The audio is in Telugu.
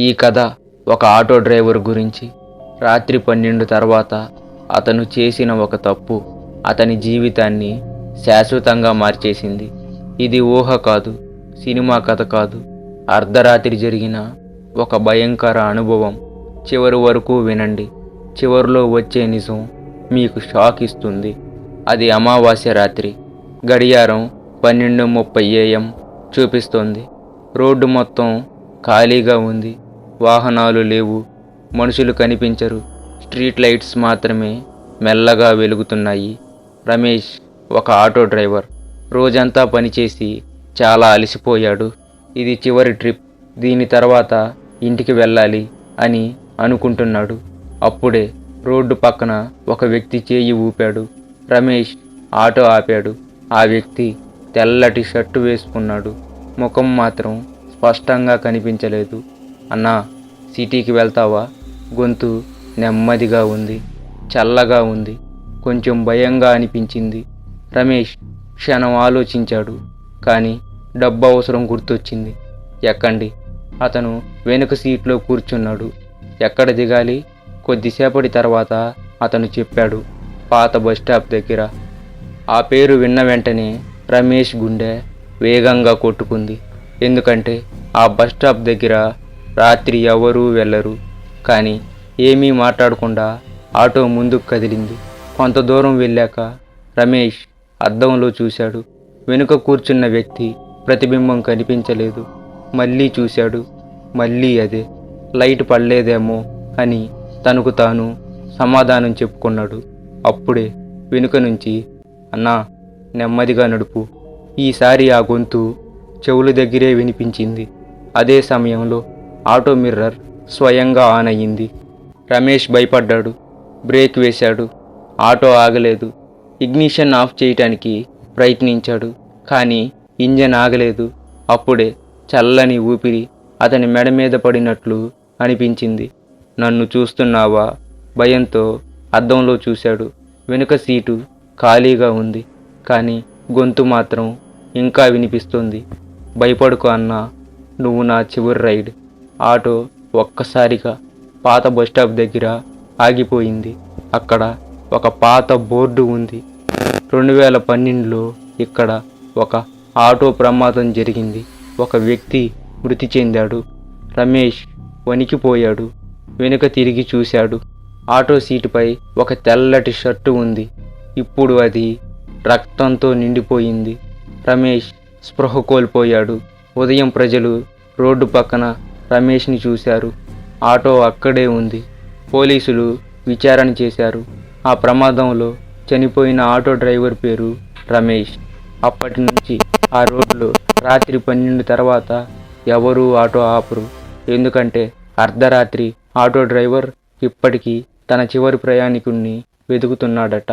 ఈ కథ ఒక ఆటో డ్రైవర్ గురించి. రాత్రి 12 తర్వాత అతను చేసిన ఒక తప్పు అతని జీవితాన్ని శాశ్వతంగా మార్చేసింది. ఇది ఊహ కాదు, సినిమా కథ కాదు, అర్ధరాత్రి జరిగిన ఒక భయంకర అనుభవం. చివరి వరకు వినండి. చివరిలో వచ్చే నిజం మీకు షాక్ ఇస్తుంది. అది అమావాస్య రాత్రి. గడియారం 12:30 AM చూపిస్తోంది. రోడ్డు మొత్తం ఖాళీగా ఉంది. వాహనాలు లేవు, మనుషులు కనిపించరు. స్ట్రీట్ లైట్స్ మాత్రమే మెల్లగా వెలుగుతున్నాయి. రమేష్ ఒక ఆటో డ్రైవర్. రోజంతా పనిచేసి చాలా అలసిపోయాడు. ఇది చివరి ట్రిప్, దీని తర్వాత ఇంటికి వెళ్ళాలి అని అనుకుంటున్నాడు. అప్పుడే రోడ్డు పక్కన ఒక వ్యక్తి చేయి ఊపాడు. రమేష్ ఆటో ఆపాడు. ఆ వ్యక్తి తెల్లటి షర్టు వేసుకున్నాడు. ముఖం మాత్రం స్పష్టంగా కనిపించలేదు. అన్నా, సిటీకి వెళ్తావా? గొంతు నెమ్మదిగా ఉంది, చల్లగా ఉంది. కొంచెం భయంగా అనిపించింది. రమేష్ క్షణం ఆలోచించాడు. కానీ డబ్బు అవసరం గుర్తొచ్చింది. ఎక్కండి. అతను వెనుక సీట్లో కూర్చున్నాడు. ఎక్కడ దిగాలి? కొద్దిసేపటి తర్వాత అతను చెప్పాడు, పాత బస్టాప్ దగ్గర. ఆ పేరు విన్న వెంటనే రమేష్ గుండె వేగంగా కొట్టుకుంది. ఎందుకంటే ఆ బస్టాప్ దగ్గర రాత్రి ఎవరూ వెళ్ళరు. కానీ ఏమీ మాట్లాడకుండా ఆటో ముందుకు కదిలింది. కొంత దూరం వెళ్ళాక రమేష్ అద్దంలో చూశాడు. వెనుక కూర్చున్న వ్యక్తి ప్రతిబింబం కనిపించలేదు. మళ్ళీ చూశాడు. మళ్ళీ అదే. లైట్ పడలేదేమో అని తనకు తాను సమాధానం చెప్పుకున్నాడు. అప్పుడే వెనుక నుంచి, అన్నా, నెమ్మదిగా నడుపు. ఈసారి ఆ గొంతు చెవుల దగ్గరే వినిపించింది. అదే సమయంలో ఆటో మిర్రర్ స్వయంగా ఆన్ అయ్యింది. రమేష్ భయపడ్డాడు. బ్రేక్ వేశాడు. ఆటో ఆగలేదు. ఇగ్నిషన్ ఆఫ్ చేయటానికి ప్రయత్నించాడు. కానీ ఇంజన్ ఆగలేదు. అప్పుడే చల్లని ఊపిరి అతని మెడ మీద పడినట్లు అనిపించింది. నన్ను చూస్తున్నావా? భయంతో అద్దంలో చూశాడు. వెనుక సీటు ఖాళీగా ఉంది. కానీ గొంతు మాత్రం ఇంకా వినిపిస్తుంది. భయపడుకో అన్నా, నువ్వు నా చివరి రైడ్. ఆటో ఒక్కసారిగా పాత బస్టాప్ దగ్గర ఆగిపోయింది. అక్కడ ఒక పాత బోర్డు ఉంది. 2012లో ఇక్కడ ఒక ఆటో ప్రమాదం జరిగింది. ఒక వ్యక్తి మృతి చెందాడు. రమేష్ వణికిపోయాడు. వెనుక తిరిగి చూశాడు. ఆటో సీటుపై ఒక తెల్లటి షర్టు ఉంది. ఇప్పుడు అది రక్తంతో నిండిపోయింది. రమేష్ స్పృహ కోల్పోయాడు. ఉదయం ప్రజలు రోడ్డు పక్కన రమేష్ని చూశారు. ఆటో అక్కడే ఉంది. పోలీసులు విచారణ చేశారు. ఆ ప్రమాదంలో చనిపోయిన ఆటో డ్రైవర్ పేరు రమేష్. అప్పటి నుంచి ఆ రోడ్లో రాత్రి 12 తర్వాత ఎవరూ ఆటో ఆపరు. ఎందుకంటే అర్ధరాత్రి ఆటో డ్రైవర్ ఇప్పటికీ తన చివరి ప్రయాణికుణ్ణి వెతుకుతున్నాడట.